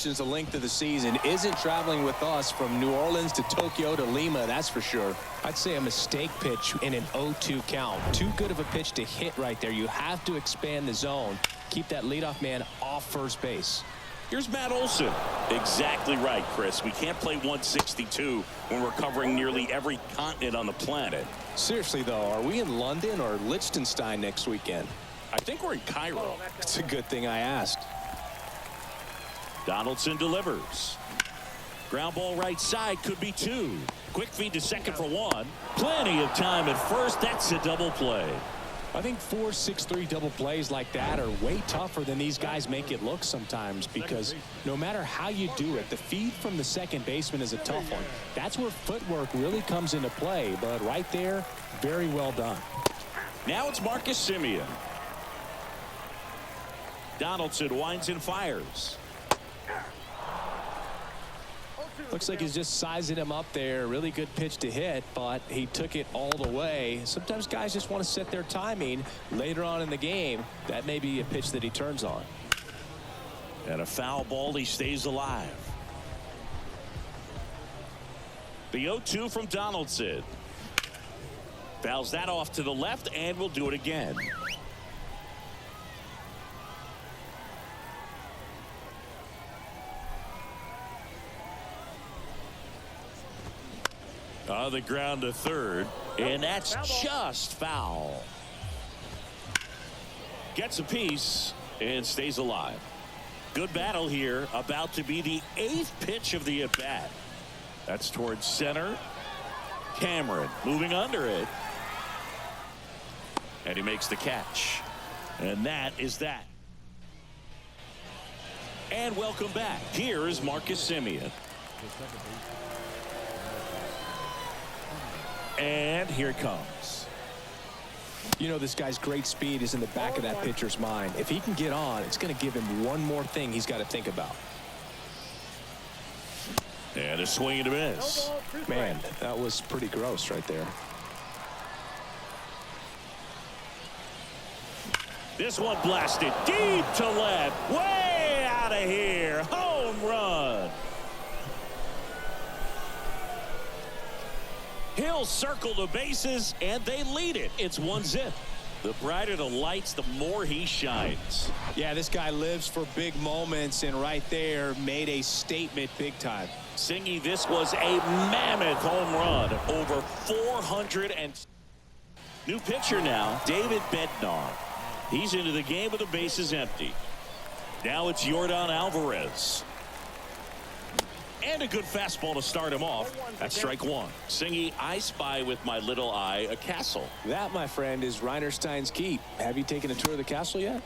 questions the length of the season. Isn't traveling with us from New Orleans to Tokyo to Lima, that's for sure. I'd say a mistake pitch in an 0-2 count. Too good of a pitch to hit right there. You have to expand the zone. Keep that leadoff man off first base. Here's Matt Olson. Exactly right, Chris. We can't play 162 when we're covering nearly every continent on the planet. Seriously, though, are we in London or Liechtenstein next weekend? I think we're in Cairo. It's a good thing I asked. Donaldson delivers. Ground ball right side, could be 2. Quick feed to second for 1. Plenty of time at first. That's a double play. I think 4-6-3 double plays like that are way tougher than these guys make it look sometimes, because no matter how you do it, the feed from the second baseman is a tough one. That's where footwork really comes into play, but right there, very well done. Now it's Marcus Semien. Donaldson winds and fires. Looks like he's just sizing him up there. Really good pitch to hit, but he took it all the way. Sometimes guys just want to set their timing later on in the game. That may be a pitch that he turns on. And a foul ball, he stays alive. The 0-2 from Donaldson. Fouls that off to the left, and we'll do it again. On the ground to third, and that's just foul. Gets a piece and stays alive. Good battle here, about to be the 8th pitch of the at-bat. That's towards center. Cameron moving under it. And he makes the catch. And that is that. And welcome back. Here is Marcus Semien. And here it comes. You know, this guy's great speed is in the back of that pitcher's mind. If he can get on, it's going to give him one more thing he's got to think about. And a swing and a miss. Man, that was pretty gross right there. This one blasted deep to left. Way out of here. Home run. He'll circle the bases, and they lead it. It's 1-0. The brighter the lights, the more he shines. Yeah, this guy lives for big moments, and right there made a statement big time. Singy, this was a mammoth home run. Over 400 and... New pitcher now, David Bednar. He's into the game with the bases empty. Now it's Yordan Alvarez. And a good fastball to start him off. That's strike 1. Singy, I spy with my little eye a castle. That, my friend, is Reinerstein's Keep. Have you taken a tour of the castle yet?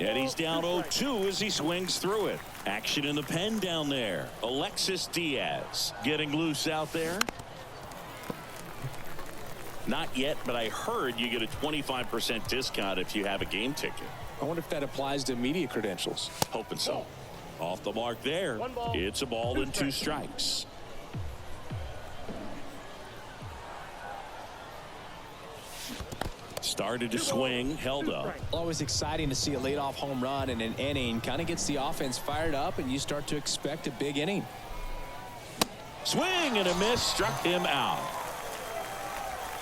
And he's down 0-2 as he swings through it. Action in the pen down there. Alexis Diaz getting loose out there. Not yet, but I heard you get a 25% discount if you have a game ticket. I wonder if that applies to media credentials. Hoping so. Off the mark there. It's a ball and 2 strikes. Started to swing, held up. Always exciting to see a leadoff home run in an inning. Kind of gets the offense fired up, and you start to expect a big inning. Swing and a miss, struck him out.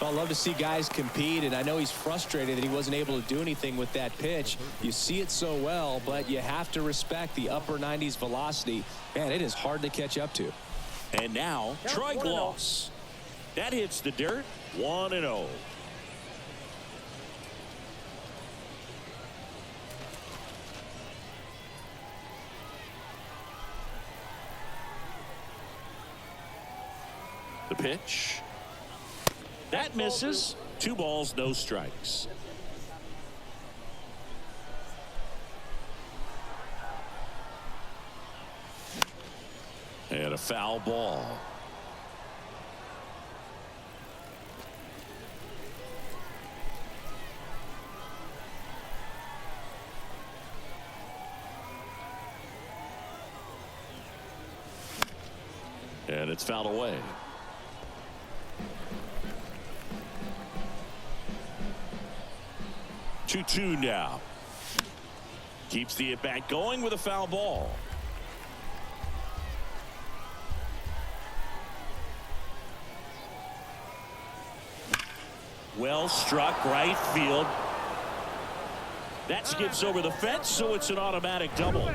Well, I love to see guys compete, and I know he's frustrated that he wasn't able to do anything with that pitch. You see it so well, but you have to respect the upper 90s velocity. Man, it is hard to catch up to. And now, Troy Gloss. That hits the dirt, 1-0. The pitch. That misses. 2 balls, no strikes. And a foul ball. And it's fouled away. 2-2 now. Keeps the at-bat going with a foul ball. Well struck right field. That skips over the fence, so it's an automatic double.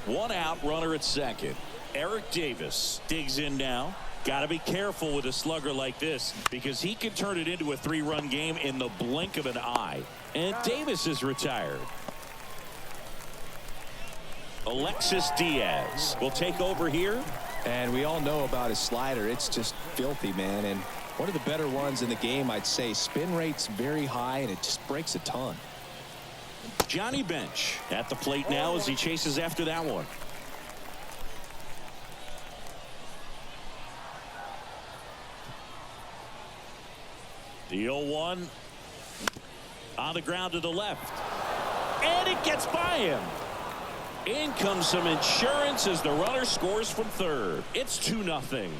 One out, runner at second. Eric Davis digs in now. Got to be careful with a slugger like this because he can turn it into a 3-run game in the blink of an eye. And Davis is retired. Alexis Diaz will take over here. And we all know about his slider. It's just filthy, man. And one of the better ones in the game, I'd say. Spin rate's very high, and it just breaks a ton. Johnny Bench at the plate now as he chases after that one. The 0-1 on the ground to the left. And it gets by him. In comes some insurance as the runner scores from third. It's 2-0.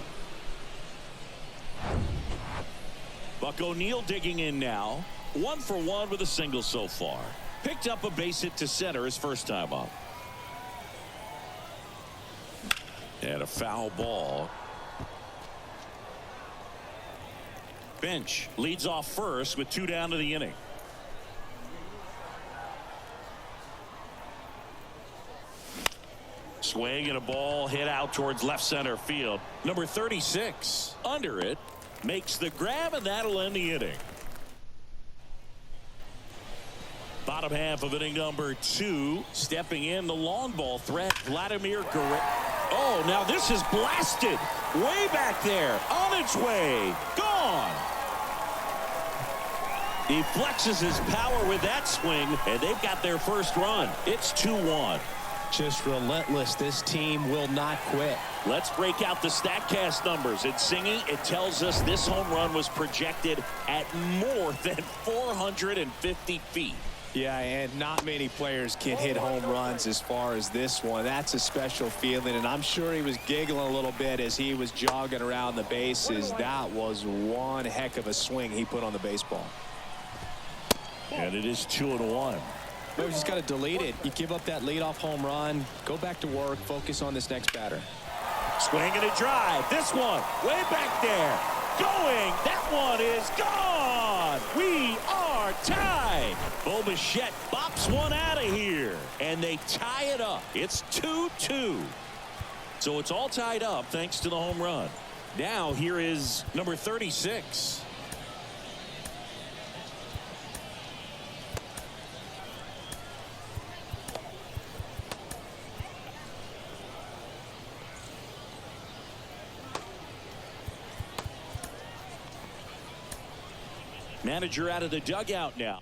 Buck O'Neil digging in now. 1 for 1 with a single so far. Picked up a base hit to center his first time up. And a foul ball. Bench leads off first with 2 down to the inning. Swing and a ball hit out towards left center field. Number 36 under it makes the grab, and that'll end the inning. Bottom half of inning number 2. Stepping in the long ball threat, Vladimir Guerrero. Oh, now this is blasted way back there, on its way, gone. He flexes his power with that swing, and they've got their first run. It's 2-1. Just relentless. This team will not quit. Let's break out the StatCast numbers. It's singing. It tells us this home run was projected at more than 450 feet. Yeah, and not many players can hit home runs as far as this one. That's a special feeling, and I'm sure he was giggling a little bit as he was jogging around the bases. That was one heck of a swing he put on the baseball. And it is 2-1. No, you just got to delete it. You give up that leadoff home run, go back to work, focus on this next batter. Swing and a drive. This one way back there. Going. That one is gone. We are tied. Bo Bichette bops one out of here, and they tie it up. It's 2-2. So it's all tied up thanks to the home run. Now here is number 36. Manager out of the dugout now.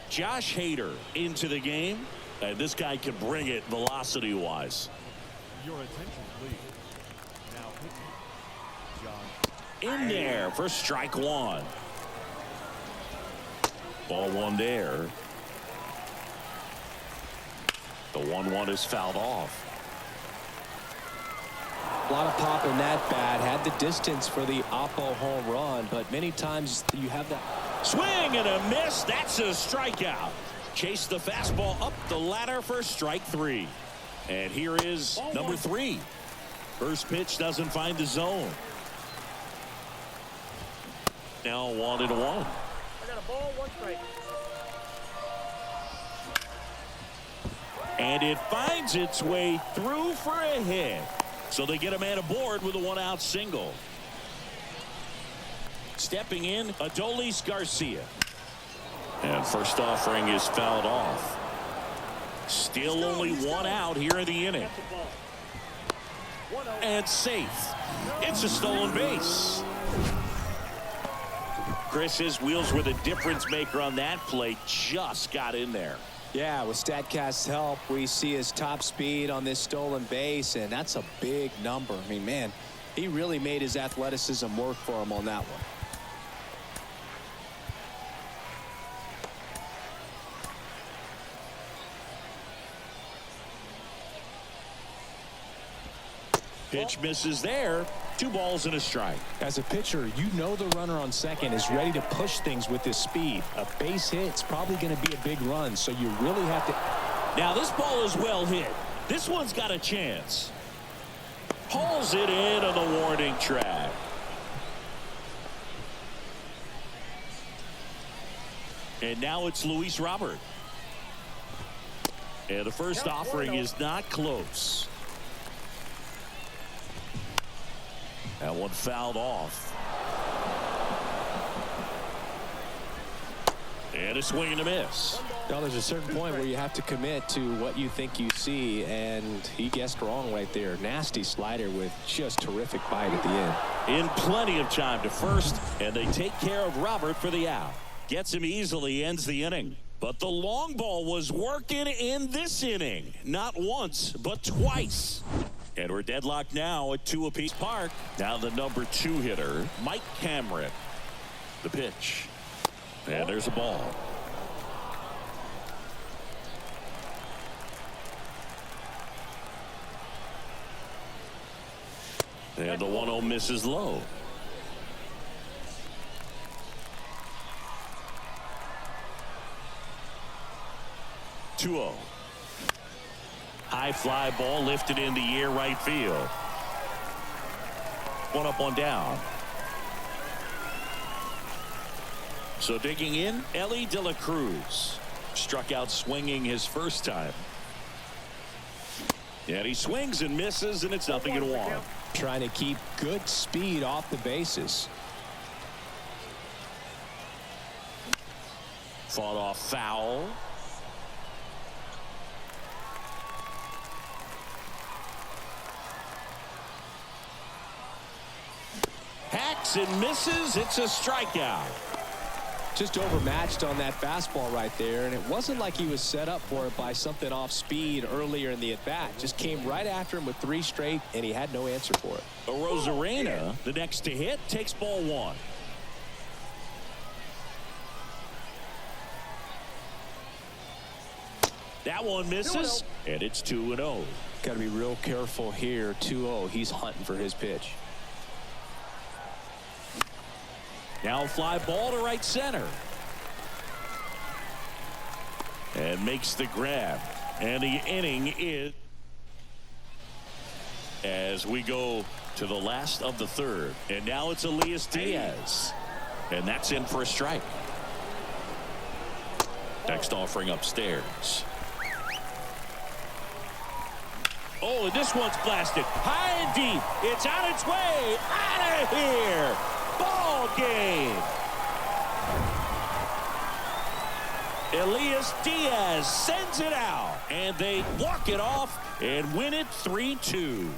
Josh Hader into the game. And this guy can bring it velocity-wise. Your attention, please. Now pitching. John. In there for strike one. Ball one there. The 1-1 is fouled off. A lot of pop in that bat. Had the distance for the Oppo home run, but many times you have that. Swing and a miss. That's a strikeout. Chase the fastball up the ladder for strike 3. And here is number 3. First pitch doesn't find the zone. Now 1-1. I got a ball, 1 strike. And it finds its way through for a hit. So they get a man aboard with a 1-out single. Stepping in, Adolis Garcia. And first offering is fouled off. Still only 1 out here in the inning. And safe. It's a stolen base. Chris, his wheels were the difference maker on that play. Just got in there. Yeah, with StatCast's help, we see his top speed on this stolen base, and that's a big number. I mean, man, he really made his athleticism work for him on that one. Pitch misses there. 2 balls and a strike. As a pitcher, you know the runner on second is ready to push things with his speed. A base hit's probably going to be a big run, so you really have to. Now this ball is well hit. This one's got a chance. Hauls it in on the warning track. And now it's Luis Robert. And the first offering is not close. That one fouled off. And a swing and a miss. Now, there's a certain point where you have to commit to what you think you see, and he guessed wrong right there. Nasty slider with just terrific bite at the end. In plenty of time to first, and they take care of Robert for the out. Gets him easily, ends the inning. But the long ball was working in this inning. Not once, but twice. And we're deadlocked now at 2 apiece. Park. Now the number 2 hitter, Mike Cameron. The pitch. And there's a ball. And the 1-0 misses low. High fly ball lifted in the air right field. 1 up, 1 down. So digging in, Ellie De La Cruz. Struck out swinging his first time. And he swings and misses, and it's 0-1. Trying to keep good speed off the bases. Fought off foul. Hacks and misses. It's a strikeout. Just overmatched on that fastball right there, and it wasn't like he was set up for it by something off speed earlier in the at-bat. Just came right after him with 3 straight, and he had no answer for it. Rosarena, the next to hit, takes ball 1. That one misses, and it's 2-0. Got to be real careful here. 2-0. He's hunting for his pitch. Now a fly ball to right center. And makes the grab. And the inning is as we go to the last of the 3rd. And now it's Elias Diaz. And that's in for a strike. Next offering upstairs. Oh, and this one's blasted high and deep. It's on its way out of here. Ball game. Elias Diaz sends it out, and they walk it off and win it 3-2.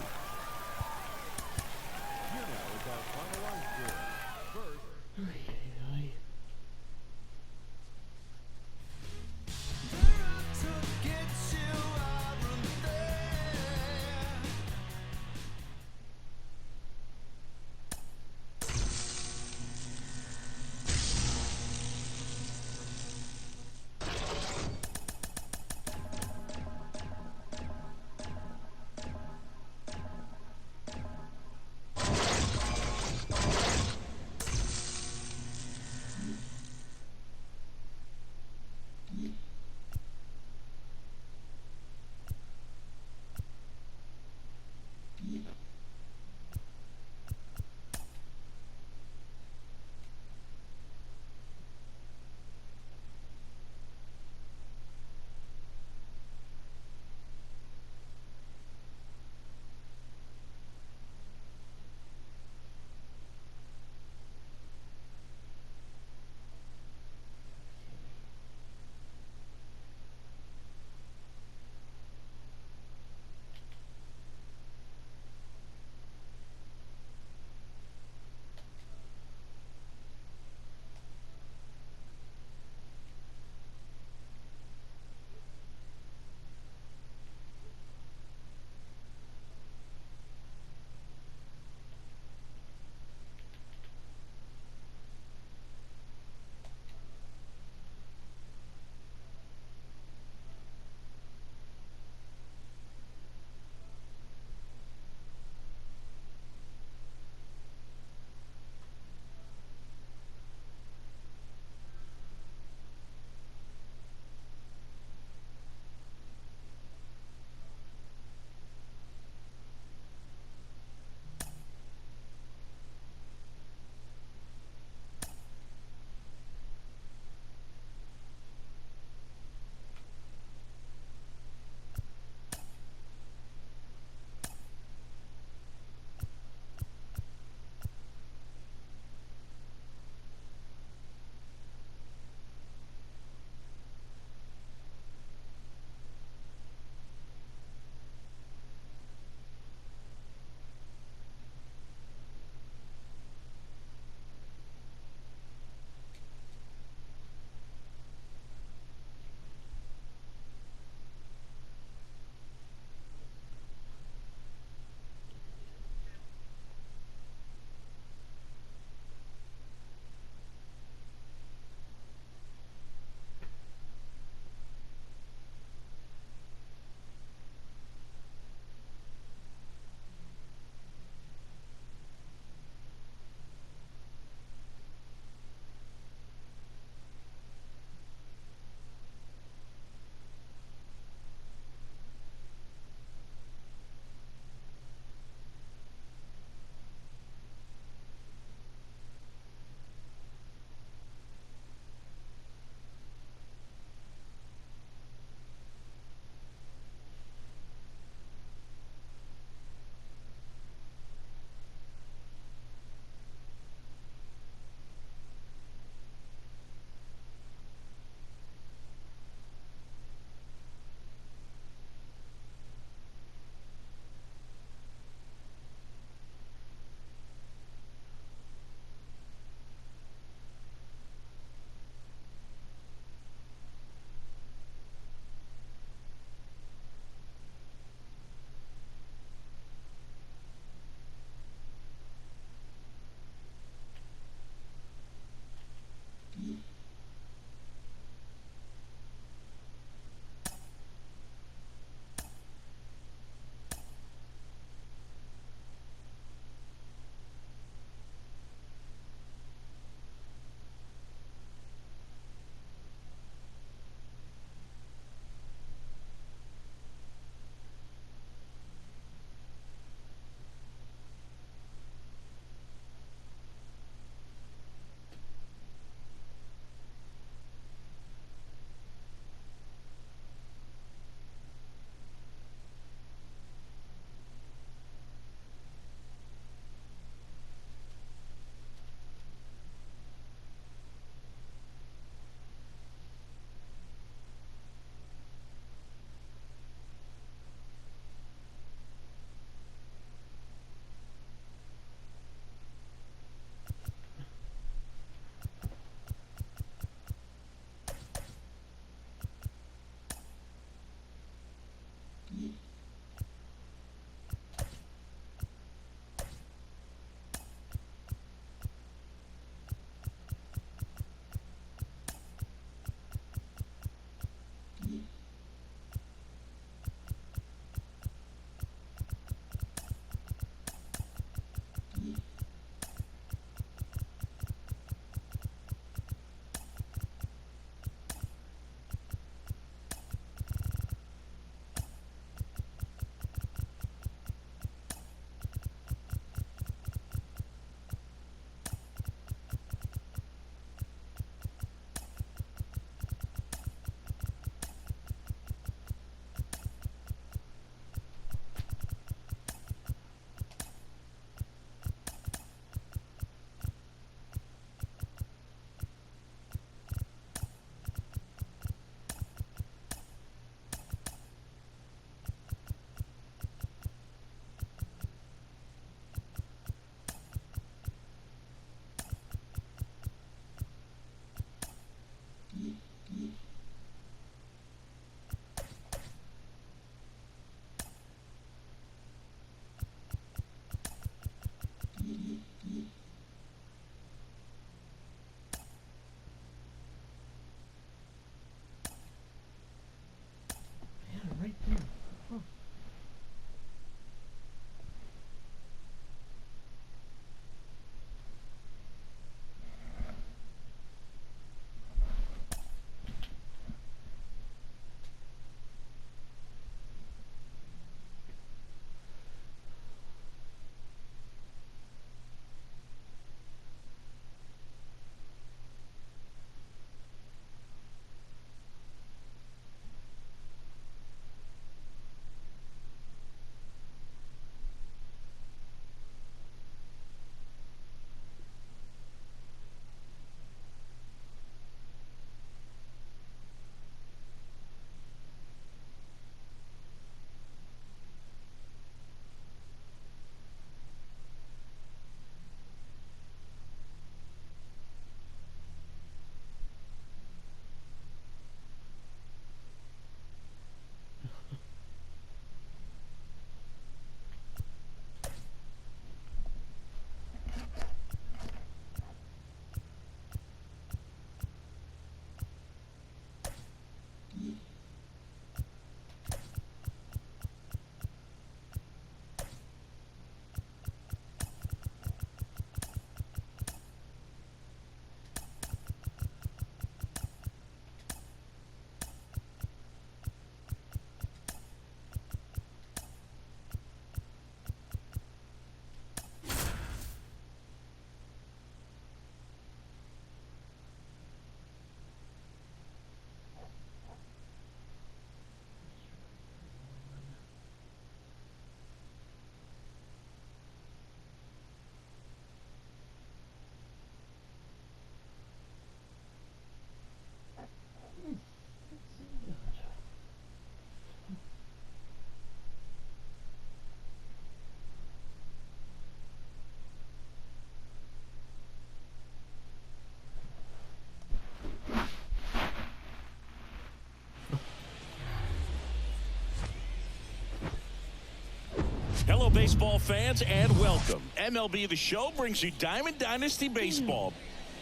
Hello, baseball fans, and welcome. MLB The Show brings you Diamond Dynasty Baseball.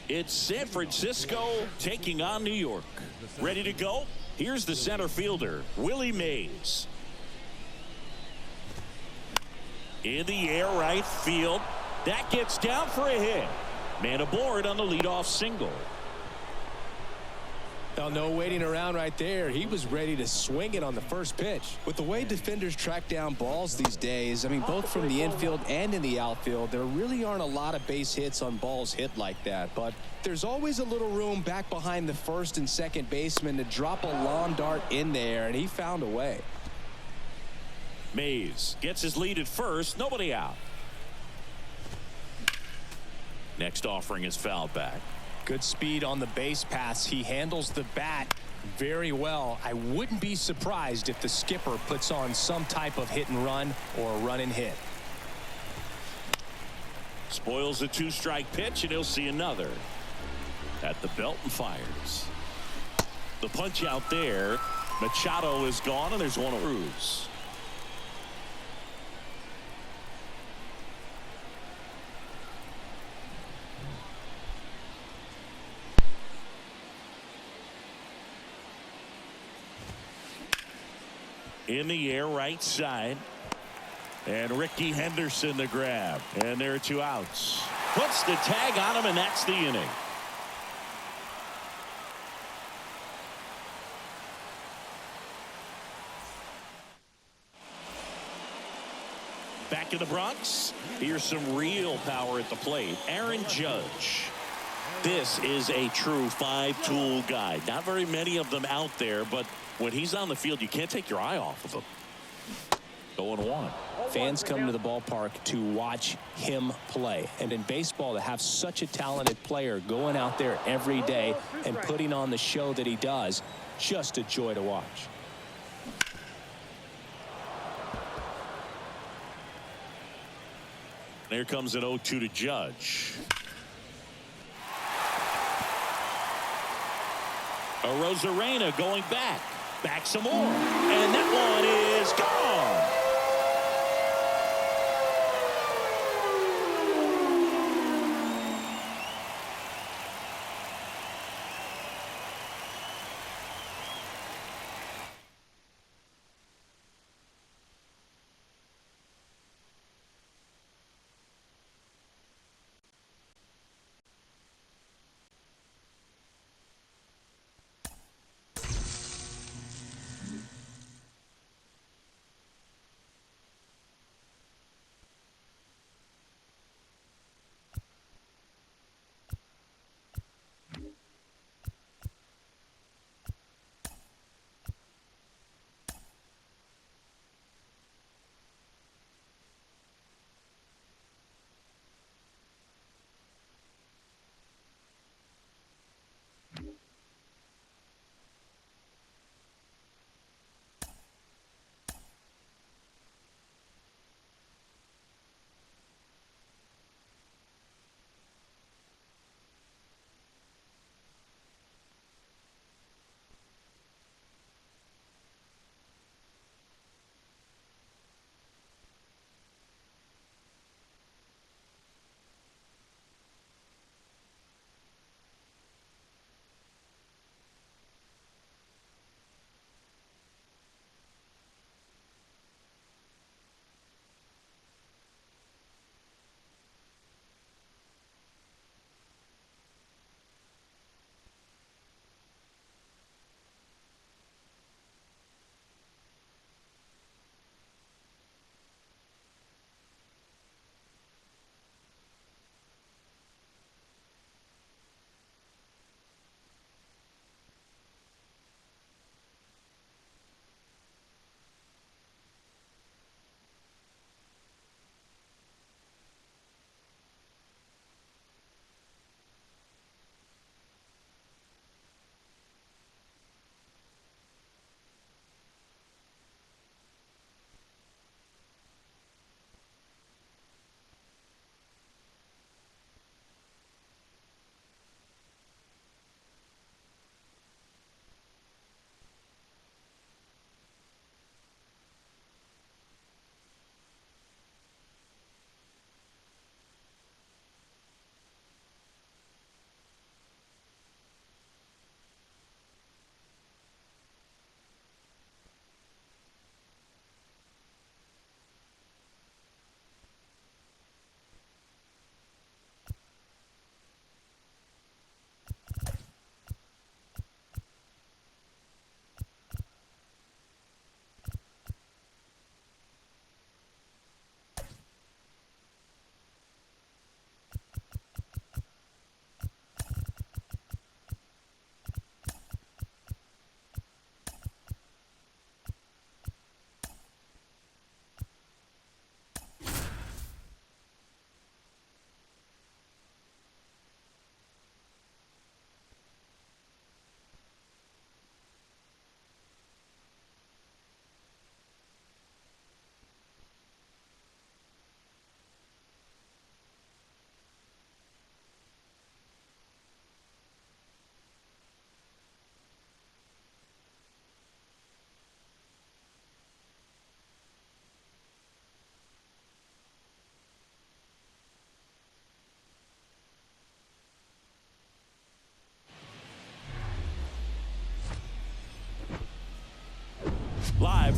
It's San Francisco taking on New York. Ready to go? Here's the center fielder, Willie Mays. In the air right field. That gets down for a hit. Man aboard on the leadoff single. Well, no waiting around right there. He was ready to swing it on the first pitch. With the way defenders track down balls these days, I mean, both from the infield and in the outfield, there really aren't a lot of base hits on balls hit like that. But there's always a little room back behind the first and second baseman to drop a lawn dart in there, and he found a way. Mays gets his lead at first. Nobody out. Next offering is fouled back. Good speed on the base pass. He handles the bat very well. I wouldn't be surprised if the skipper puts on some type of hit and run or a run and hit. Spoils the two-strike pitch, and he'll see another. At the belt and fires. The punch out there. Machado is gone, and there's one of Cruz. In the air right side, and Ricky Henderson the grab, and there are two outs. Puts the tag on him, and that's the inning. Back in the Bronx, here's some real power at the plate. Aaron Judge. This is a true five-tool guy. Not very many of them out there, but when he's on the field, you can't take your eye off of him. 0-1. Fans come to the ballpark to watch him play. And in baseball, to have such a talented player going out there every day and putting on the show that he does, just a joy to watch. There comes an 0-2 to Judge. Arozarena going back. Back some more. And that one is gone.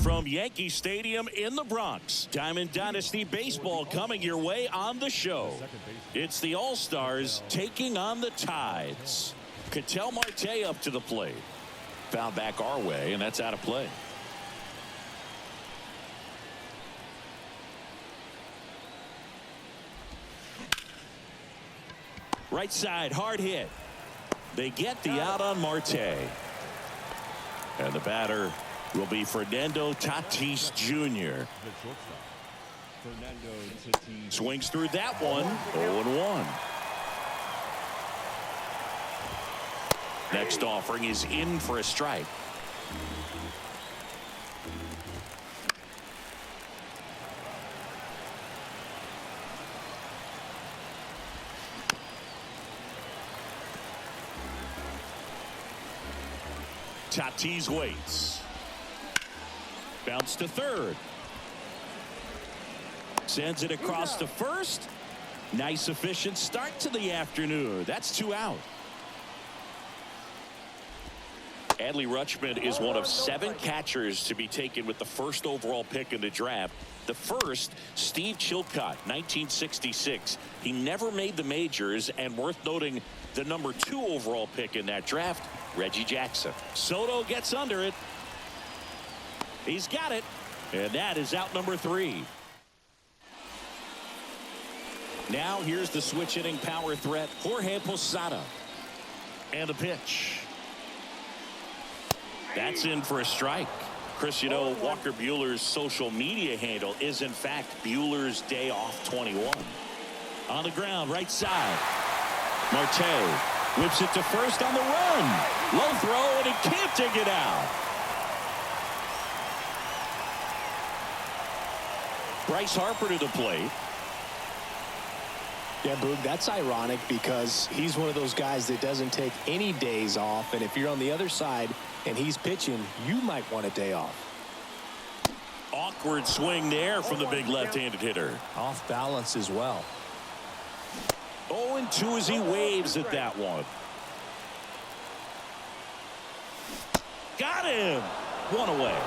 from Yankee Stadium in the Bronx. Diamond Dynasty Baseball coming your way on the show. It's the All-Stars taking on the Tides. Ketel Marte up to the plate. Foul back our way, and that's out of play. Right side, hard hit. They get the out on Marte. And the batter will be Fernando Tatis Jr. Swings through that one. 0-1. Next offering is in for a strike. Tatis waits. Bounce to third. Sends it across to first. Nice efficient start to the afternoon. That's 2 out. Adley Rutschman is one of 7 catchers to be taken with the first overall pick in the draft. The first, Steve Chilcott, 1966. He never made the majors, and worth noting, the number 2 overall pick in that draft, Reggie Jackson. Soto gets under it. He's got it. And that is out number 3. Now here's the switch hitting power threat, Jorge Posada. And a pitch. That's in for a strike. Chris, you know, Walker Buehler's social media handle is in fact Buehler's Day Off 21. On the ground, right side. Marte whips it to first on the run. Low throw, and he can't dig it out. Bryce Harper to the plate. Yeah, Boog, that's ironic because he's one of those guys that doesn't take any days off. And if you're on the other side and he's pitching, you might want a day off. Awkward swing there from the big left-handed hitter. Off balance as well. 0-2 as he waves at that one. Got him. 1 away.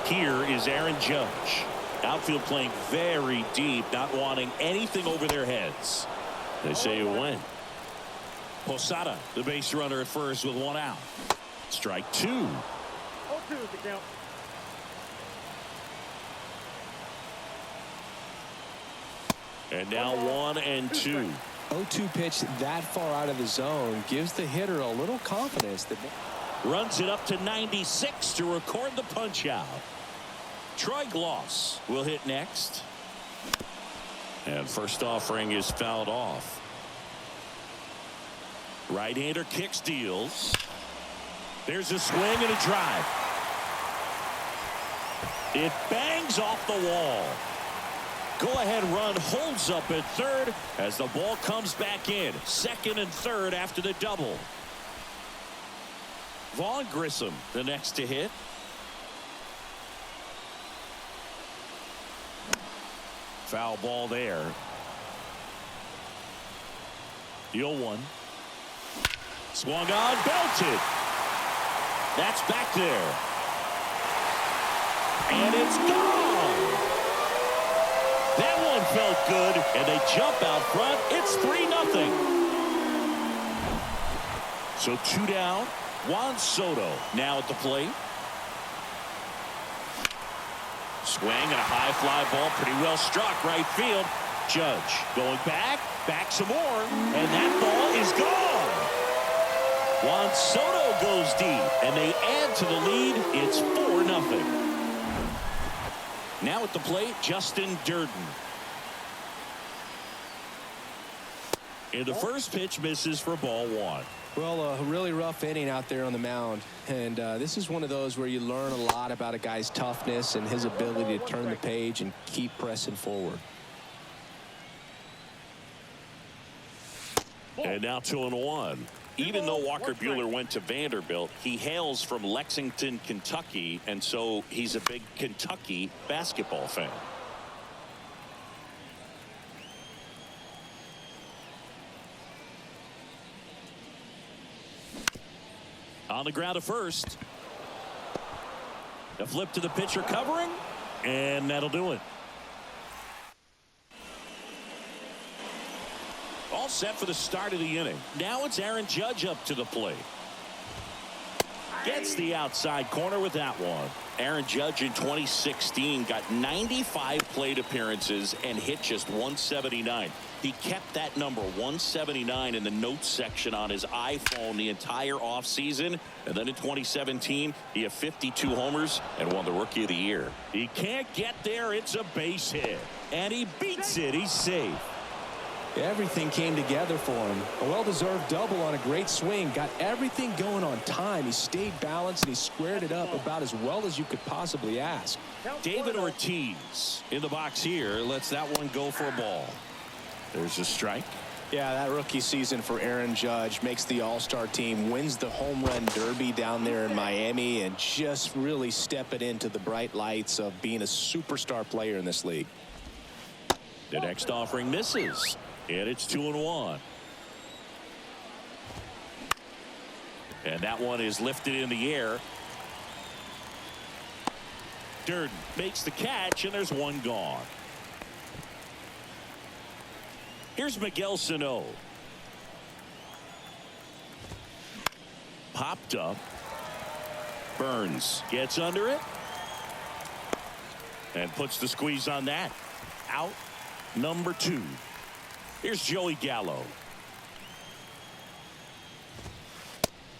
Here is Aaron Judge. Outfield playing very deep, not wanting anything over their heads. They say a win. Posada, the base runner at first with 1 out. Strike 2. 0-2 is the count. And now 1-2. 0-2 pitch that far out of the zone gives the hitter a little confidence. That Runs it up to 96 to record the punch out. Troy Gloss will hit next. And first offering is fouled off. Right-hander kicks, deals. There's a swing and a drive. It bangs off the wall. Go-ahead run holds up at third as the ball comes back in. Second and third after the double. Vaughn Grissom, the next to hit. Foul ball there. The 0-1. Swung on, belted. That's back there. And it's gone. That one felt good, and they jump out front. It's 3-0. So 2 down. Juan Soto now at the plate. Swing and a high fly ball, pretty well struck right field. Judge going back some more, and that ball is gone. Juan Soto goes deep, and they add to the lead. It's 4-0. Now at the plate, Justin Durden. And the first pitch misses for ball 1. Well, a really rough inning out there on the mound. And this is one of those where you learn a lot about a guy's toughness and his ability to turn the page and keep pressing forward. And now 2-1. Even though Walker Buehler went to Vanderbilt, he hails from Lexington, Kentucky, and so he's a big Kentucky basketball fan. On the ground at first. A flip to the pitcher covering, and that'll do it. All set for the start of the inning. Now it's Aaron Judge up to the plate. Gets the outside corner with that one. Aaron Judge in 2016 got 95 plate appearances and hit just 179. He kept that number 179 in the notes section on his iPhone the entire offseason. And then in 2017, he had 52 homers and won the Rookie of the Year. He can't get there. It's a base hit. And he beats it. He's safe. Everything came together for him. A well-deserved double on a great swing. Got everything going on time. He stayed balanced and he squared it up about as well as you could possibly ask. David Ortiz in the box here lets that one go for a ball. There's a strike. Yeah, that rookie season for Aaron Judge makes the All-Star team, wins the home run derby down there in Miami, and just really stepping into the bright lights of being a superstar player in this league. The next offering misses. And it's 2-1. And that one is lifted in the air. Durden makes the catch, and there's one gone. Here's Miguel Sano. Popped up. Burns gets under it. And puts the squeeze on that. Out number 2. Here's Joey Gallo.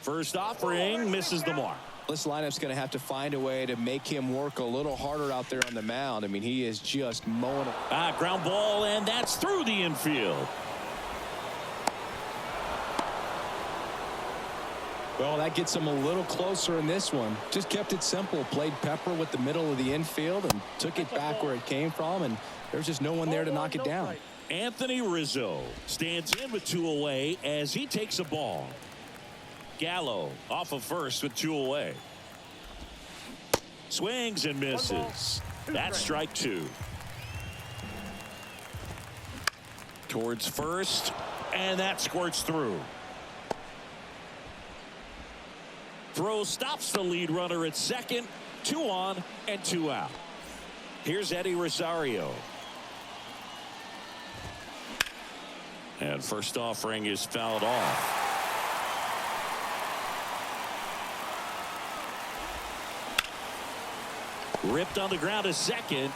First offering misses the mark. This lineup's going to have to find a way to make him work a little harder out there on the mound. I mean, he is just mowing. Ground ball, and that's through the infield. Well, that gets him a little closer in this one. Just kept it simple. Played pepper with the middle of the infield and took it back where it came from, and there's just no one there to knock it down. Anthony Rizzo stands in with 2 away as he takes a ball. Gallo off of first with 2 away. Swings and misses. That's strike 2. Towards first, and that squirts through. Throw stops the lead runner at second. 2 on and 2 out. Here's Eddie Rosario. And first offering is fouled off. Ripped on the ground to second.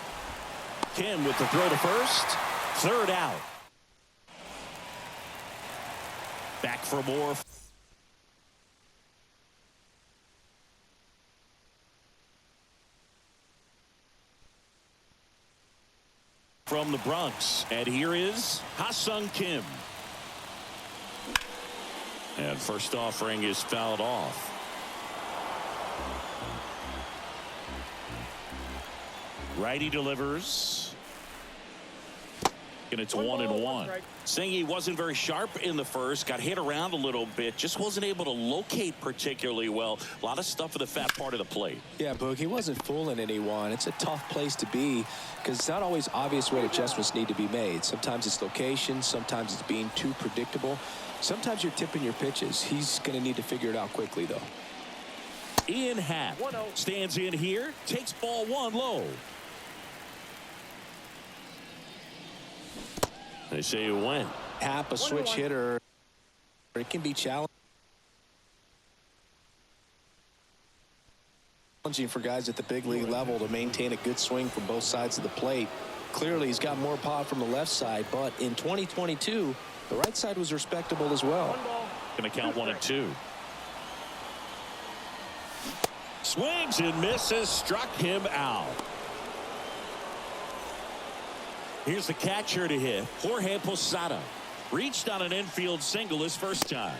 Kim with the throw to first. 3rd out. Back for more. From the Bronx, and here is Ha-Sung Kim. And first offering is fouled off. Righty delivers. And it's 1-1. Saying he wasn't very sharp in the first, got hit around a little bit, just wasn't able to locate particularly well. A lot of stuff for the fat part of the plate. Yeah, Boog, he wasn't fooling anyone. It's a tough place to be because it's not always obvious what adjustments need to be made. Sometimes it's location, sometimes it's being too predictable. Sometimes you're tipping your pitches. He's going to need to figure it out quickly, though. Ian Happ stands in here, takes ball 1 low. They say it went. Happ, a switch hitter. It can be challenging for guys at the big league level to maintain a good swing from both sides of the plate. Clearly, he's got more pop from the left side, but in 2022, the right side was respectable as well. Going to count 1 and 2. Swings and misses, struck him out. Here's the catcher to hit. Jorge Posada reached on an infield single his first time.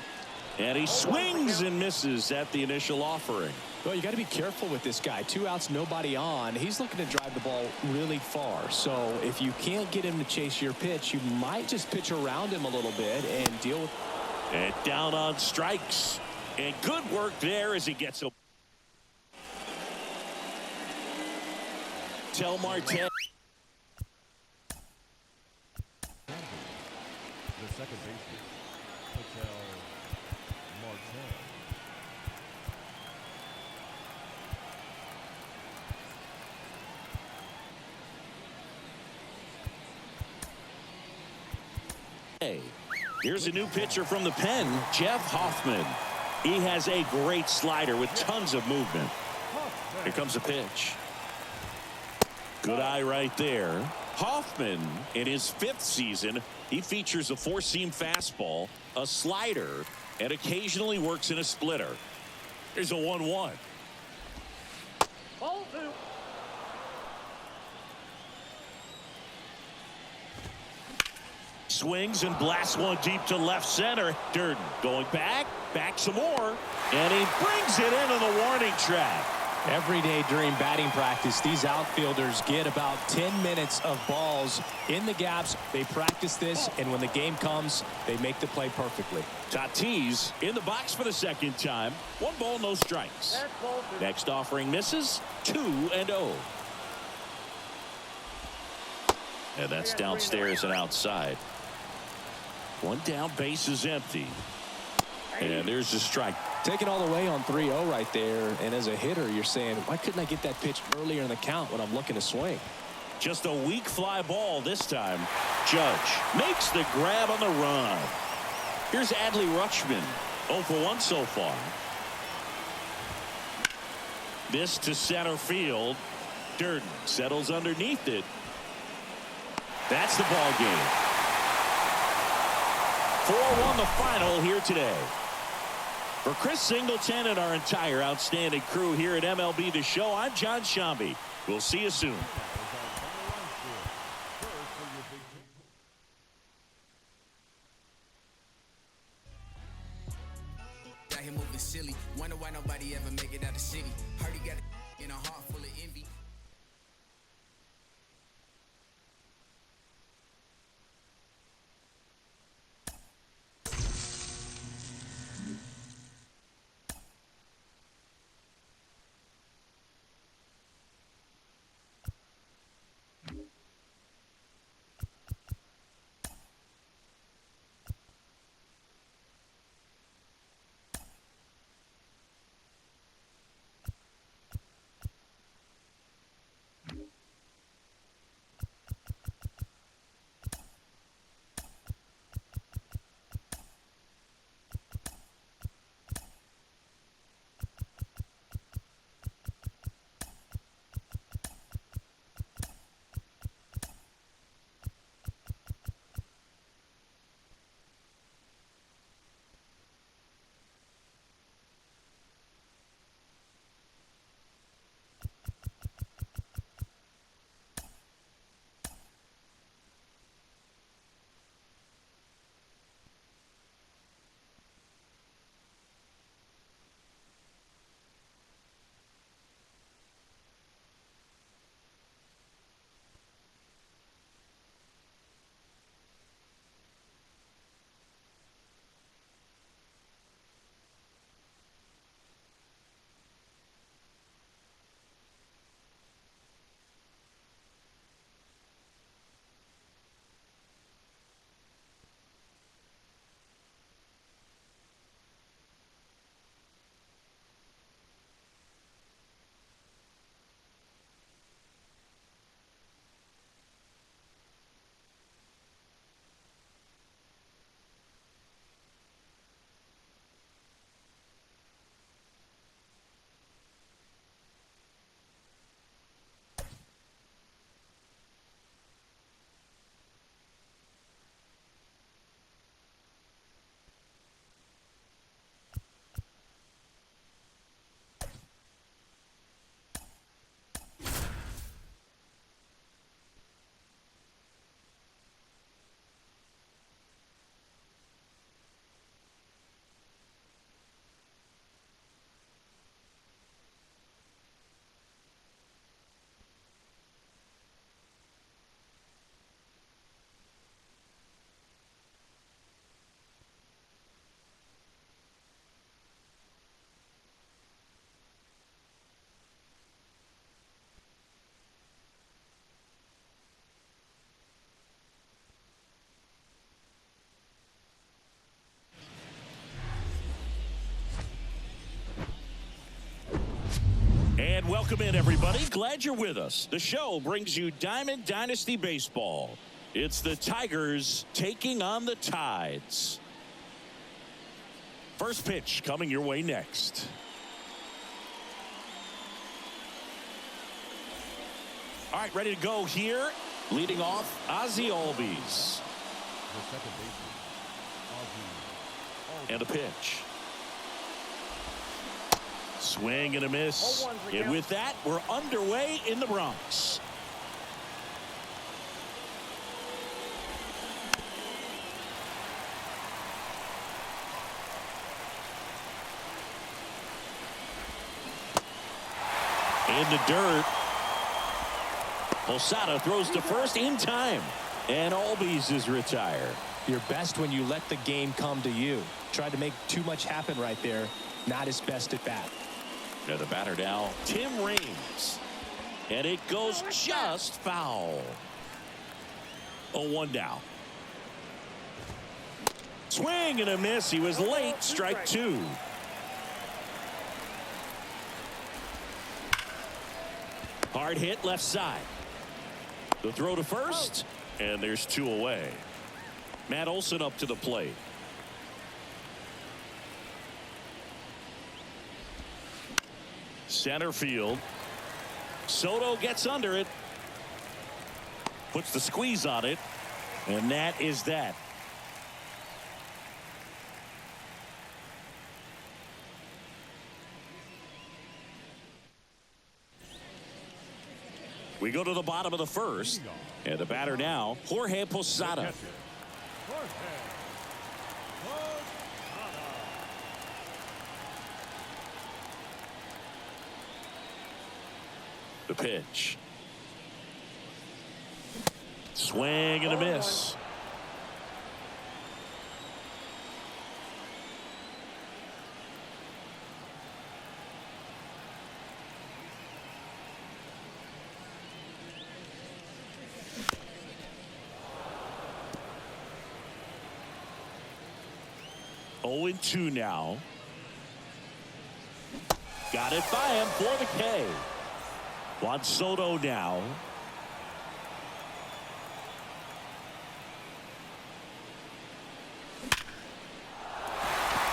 And he swings and misses at the initial offering. Well, you got to be careful with this guy. 2 outs, nobody on. He's looking to drive the ball really far. So if you can't get him to chase your pitch, you might just pitch around him a little bit and deal with. And down on strikes. And good work there as he gets a. Tel Marte. The second baseman, Tel Marte. play. Here's a new pitcher from the pen, Jeff Hoffman. He has a great slider with tons of movement. Here comes a pitch. Good eye right there. Hoffman, in his 5th season, he features a 4-seam fastball, a slider, and occasionally works in a splitter. Here's a 1-1. Ball 2. Swings and blasts one deep to left center. Durden going back some more, and he brings it into the warning track. Every day during batting practice, these outfielders get about 10 minutes of balls in the gaps. They practice this, and when the game comes, they make the play perfectly. Tatis in the box for the 2nd time. 1 ball, no strikes. That's ball 2. Next offering misses. 2-0. And that's downstairs and outside. 1 down, base is empty. And there's the strike. Taking all the way on 3-0 right there, and as a hitter, you're saying, why couldn't I get that pitch earlier in the count when I'm looking to swing? Just a weak fly ball this time. Judge makes the grab on the run. Here's Adley Rutschman. 0 for 1 so far. This to center field. Durden settles underneath it. That's the ball game. 4-1 the final here today. For Chris Singleton and our entire outstanding crew here at MLB The Show, I'm John Shambi. We'll see you soon. Got him moving silly. Wonder why nobody ever make it out the city. Heard he got a in a heart full of envy. And welcome in, everybody. Glad you're with us. The show brings you Diamond Dynasty Baseball. It's the Tigers taking on the Tides. First pitch coming your way next. All right, ready to go here. Leading off, Ozzie Albies. The second baseman, Ozzie. And a pitch. Swing and a miss. And with that, we're underway in the Bronx. In the dirt. Posada throws to first in time. And Albies is retired. You're best when you let the game come to you. Tried to make too much happen right there. Not his best at bat. Now the batter now, Tim Raines. And it goes just foul. 0-1 down. Swing and a miss. He was late. Strike two. Hard hit left side. The throw to first. And there's two away. Matt Olson up to the plate. Center field. Soto gets under it. Puts the squeeze on it. And that is that. We go to the bottom of the first. And the batter now, Jorge Posada. The pitch. Swing and a miss. Oh, 0-2 now. Got it by him for the K. Juan Soto now.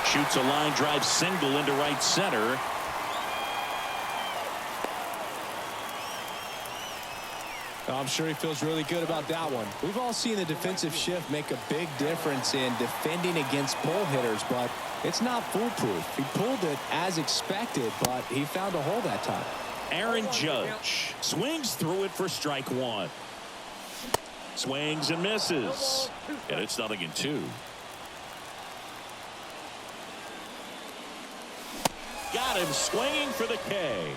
Shoots a line drive single into right center. I'm sure he feels really good about that one. We've all seen the defensive shift make a big difference in defending against pull hitters, but it's not foolproof. He pulled it as expected, but he found a hole that time. Aaron Judge swings through it for strike one. Swings and misses. And it's 0-2. Got him swinging for the K.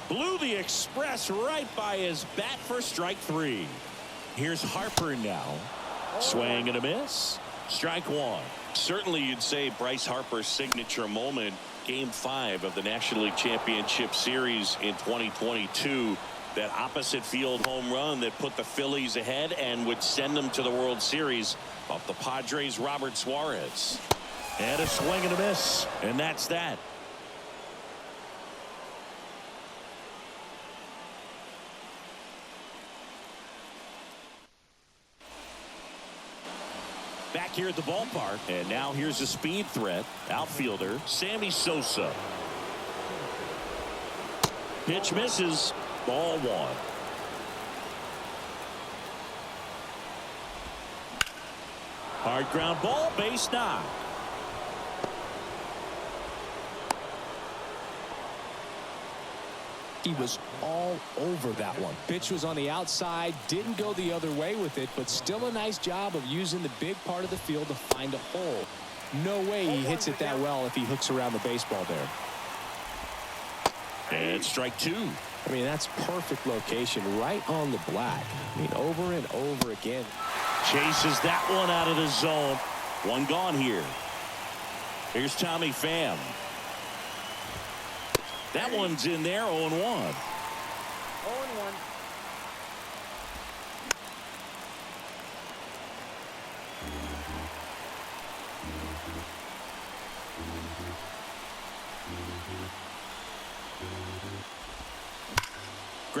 Blew the express right by his bat for strike three. Here's Harper now. Swing and a miss. Strike one. Certainly you'd say Bryce Harper's signature moment, Game 5 of the National League Championship Series in 2022. That opposite field home run that put the Phillies ahead and would send them to the World Series off the Padres' Robert Suarez. And a swing and a miss. And that's that. Back here at the ballpark. And now here's a speed threat. Outfielder Sammy Sosa. Pitch misses. Ball one. Hard ground ball. Base knock. He was all over that one. Pitch was on the outside, didn't go the other way with it, but still a nice job of using the big part of the field to find a hole. No way he hits it that well if he hooks around the baseball there. And strike two. I mean, that's perfect location right on the black. I mean, over and over again. Chases that one out of the zone. One gone here. Here's Tommy Pham. That one's in there. 0-1. 0-1.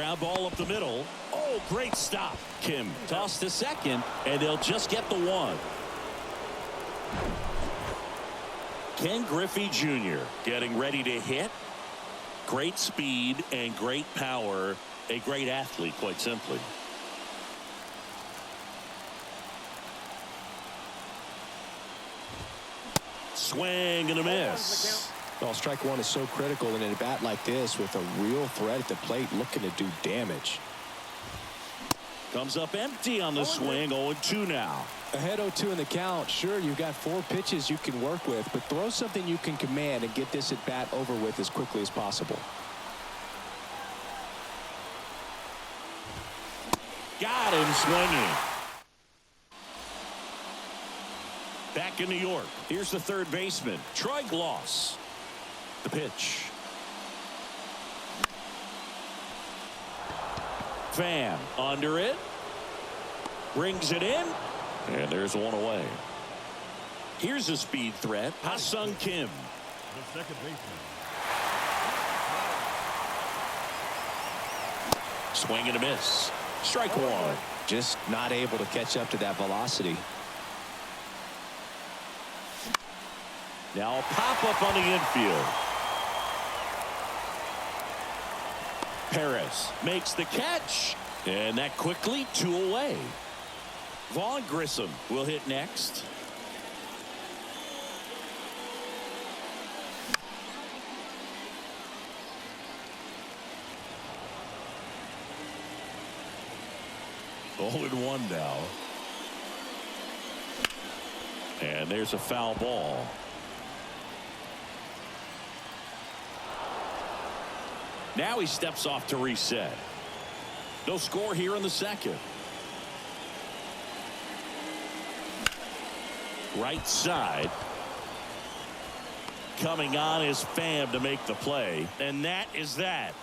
Ground ball up the middle. Oh, great stop. Kim tossed to second, and they'll just get the one. Ken Griffey Jr. getting ready to hit. Great speed and great power. A great athlete, quite simply. Swing and a miss. Well, strike one is so critical in a bat like this with a real threat at the plate looking to do damage. Comes up empty on the swing. 0-2 now. Ahead 0-2 in the count. Sure, you've got 4 pitches you can work with, but throw something you can command and get this at bat over with as quickly as possible. Got him swinging. Back in New York. Here's the third baseman, Troy Gloss. The pitch. Pham under it. Brings it in. And there's one away. Here's a speed threat. Ha-Sung Kim. The second baseman. Swing and a miss. Strike one. Just not able to catch up to that velocity. Now a pop-up on the infield. Perez makes the catch. And that quickly 2 away. Vaughn Grissom will hit next. Oh, and 1 now. And there's a foul ball. Now he steps off to reset. No score here in the second. Right side. Coming on is Pham to make the play. And that is that.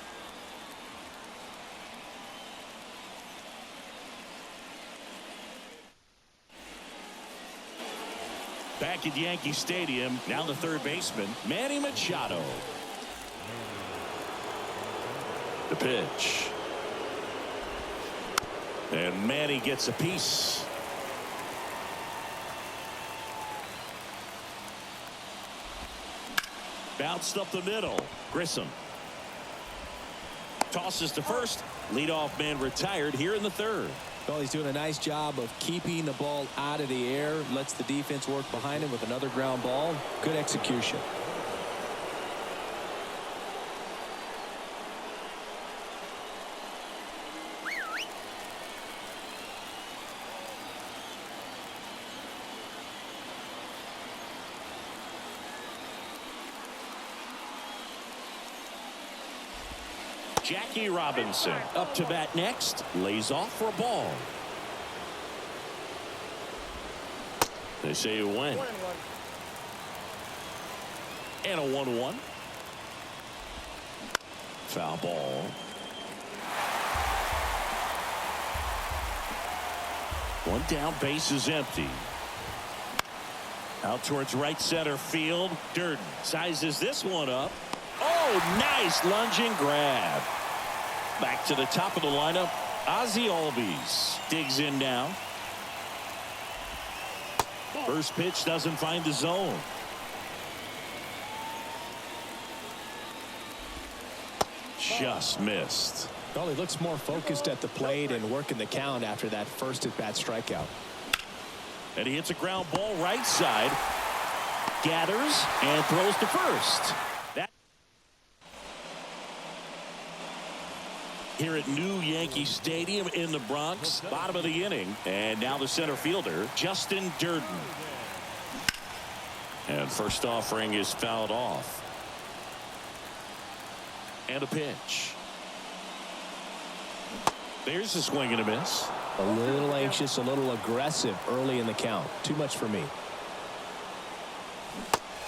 Back at Yankee Stadium, now the third baseman, Manny Machado. The pitch. And Manny gets a piece. Bounced up the middle. Grissom. Tosses to first. Leadoff man retired here in the third. Well, he's doing a nice job of keeping the ball out of the air. Lets the defense work behind him with another ground ball. Good execution. Jackie Robinson up to bat next. Lays off for a ball. They say it went. And a 1-1. Foul ball. One down, base is empty. Out towards right center field. Durden sizes this one up. Oh, nice lunging grab. Back to the top of the lineup. Ozzie Albies digs in now. First pitch doesn't find the zone. Just missed. Well, he looks more focused at the plate and working the count after that first at-bat strikeout. And he hits a ground ball right side. Gathers and throws to first. Here at New Yankee Stadium in the Bronx, bottom of the inning. And now the center fielder, Justin Durden. And first offering is fouled off. And a pitch. There's a swing and a miss. A little anxious, a little aggressive early in the count. Too much for me.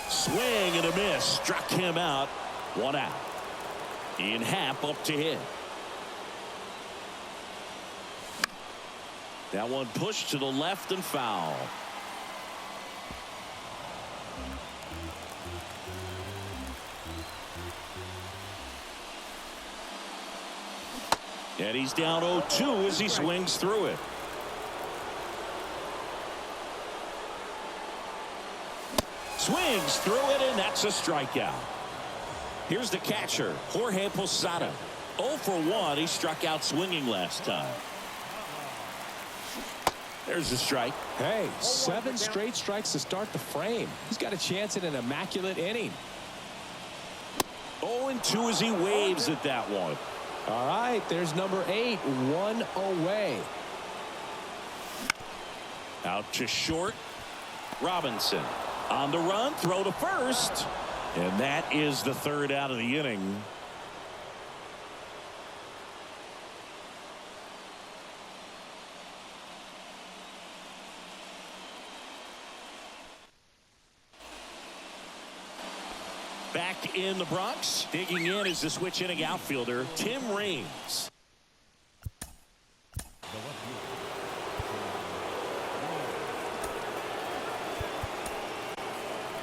Swing and a miss. Struck him out. 1 out. Ian Happ up to hit. That one pushed to the left and foul. And he's down 0-2 as he swings through it. Swings through it, and that's a strikeout. Here's the catcher, Jorge Posada. 0 for 1. He struck out swinging last time. There's a strike. Hey, 7 straight strikes to start the frame. He's got a chance at an immaculate inning. 0-2 as he waves at that one. All right, there's number 8, 1 away. Out to short. Robinson on the run, throw to first. And that is the 3rd out of the inning. Back in the Bronx, digging in is the switch hitting outfielder, Tim Raines.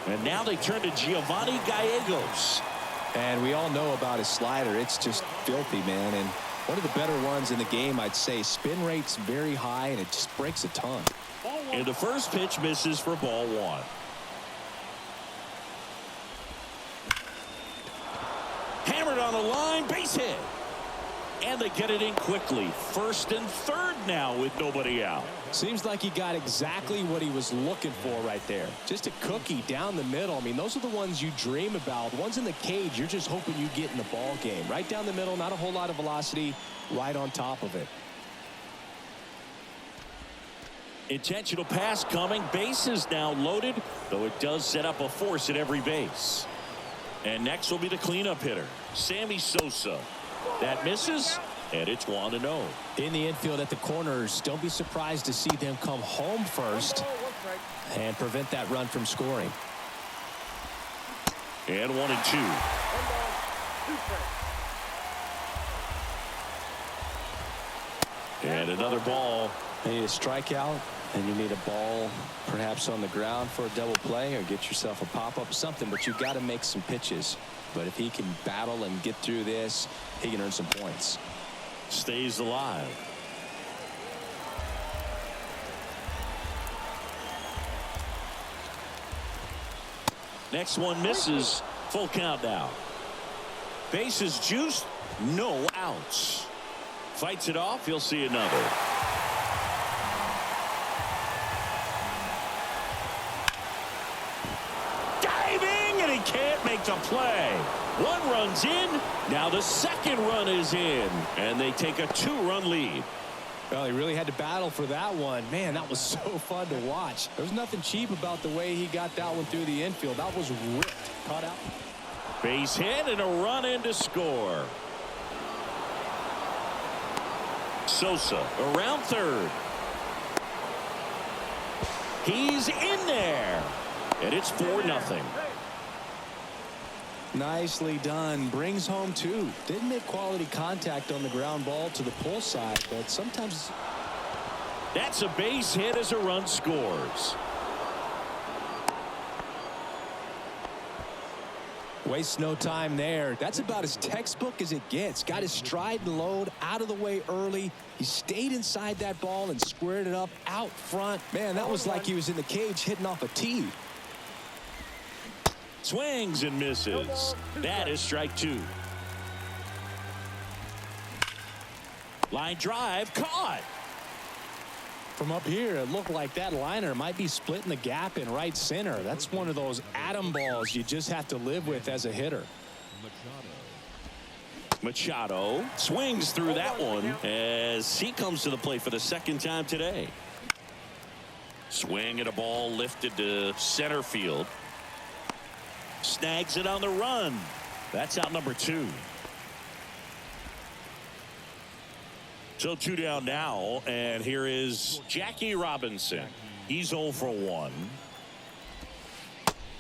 And now they turn to Giovanni Gallegos. And we all know about his slider. It's just filthy, man. And one of the better ones in the game, I'd say. Spin rate's very high, and it just breaks a ton. And the first pitch misses for ball 1. Hammered on the line, base hit. And they get it in quickly. 1st and 3rd now with nobody out. Seems like he got exactly what he was looking for right there. Just a cookie down the middle. I mean, those are the ones you dream about. The ones in the cage, you're just hoping you get in the ball game. Right down the middle, not a whole lot of velocity, right on top of it. Intentional pass coming. Bases now loaded, though it does set up a force at every base. And next will be the cleanup hitter, Sammy Sosa. That misses, and it's 1-0. In the infield at the corners, don't be surprised to see them come home first and prevent that run from scoring. And 1-2. And another ball. You need a strikeout, and you need a ball perhaps on the ground for a double play, or get yourself a pop-up, something, but you've got to make some pitches. But if he can battle and get through this, he can earn some points. Stays alive. Next one misses. Full count now. Bases juiced. No outs. Fights it off. He'll see another. Diving, and he can't make the play. 1 run's in. Now the 2nd run is in, and they take a 2-run lead. Well, he really had to battle for that one. Man, that was so fun to watch. There's nothing cheap about the way he got that one through the infield. That was ripped. Caught out. Base hit and a run in to score. Sosa around 3rd. He's in there, and it's 4-0. Nicely done. Brings home 2. Didn't make quality contact on the ground ball to the pull side, but sometimes. That's a base hit as a run scores. Wastes no time there. That's about as textbook as it gets. Got his stride and load out of the way early. He stayed inside that ball and squared it up out front. Man, that was like he was in the cage hitting off a tee. Swings and misses. That is strike 2. Line drive caught. From up here, it looked like that liner might be splitting the gap in right center. That's one of those atom balls you just have to live with as a hitter. Machado swings through that one as he comes to the plate for the 2nd time today. Swing at a ball lifted to center field. Snags it on the run. That's out number 2. So 2 down now, and here is Jackie Robinson. He's 0 for 1.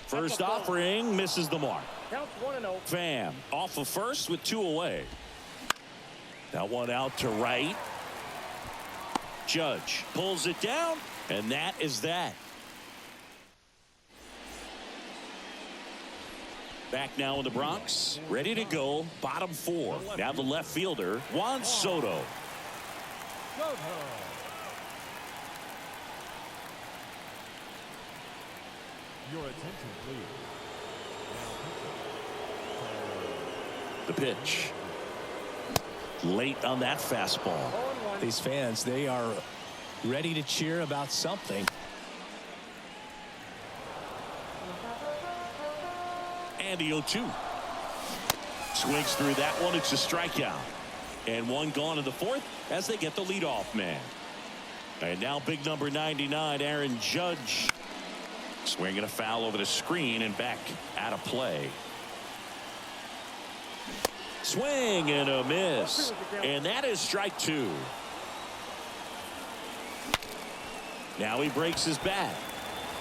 First offering misses the mark. Counts 1-0. Pham off of first with 2 away. That one out to right. Judge pulls it down, and that is that. Back now in the Bronx, ready to go, bottom 4. Now the left fielder, Juan Soto. Your attention, please. The pitch. Late on that fastball. These fans, they are ready to cheer about something. And the 0-2. Swings through that one. It's a strikeout. And one gone in the 4th as they get the leadoff man. And now big number 99, Aaron Judge. Swinging a foul over the screen and back out of play. Swing and a miss. And that is strike 2. Now he breaks his bat.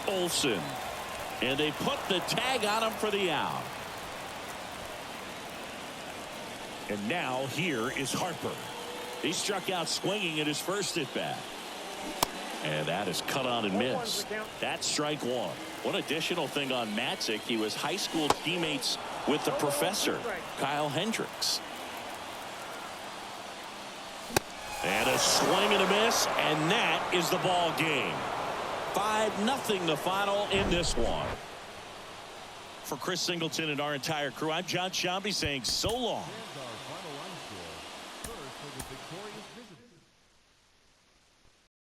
Olsen. And they put the tag on him for the out. And now here is Harper. He struck out swinging at his first at bat. And that is cut on and missed. That's strike 1. One additional thing on Matzik, he was high school teammates with the professor, Kyle Hendricks. And a swing and a miss, and that is the ball game. 5-0 the final in this one. For Chris Singleton and our entire crew, I'm John Shambi saying so long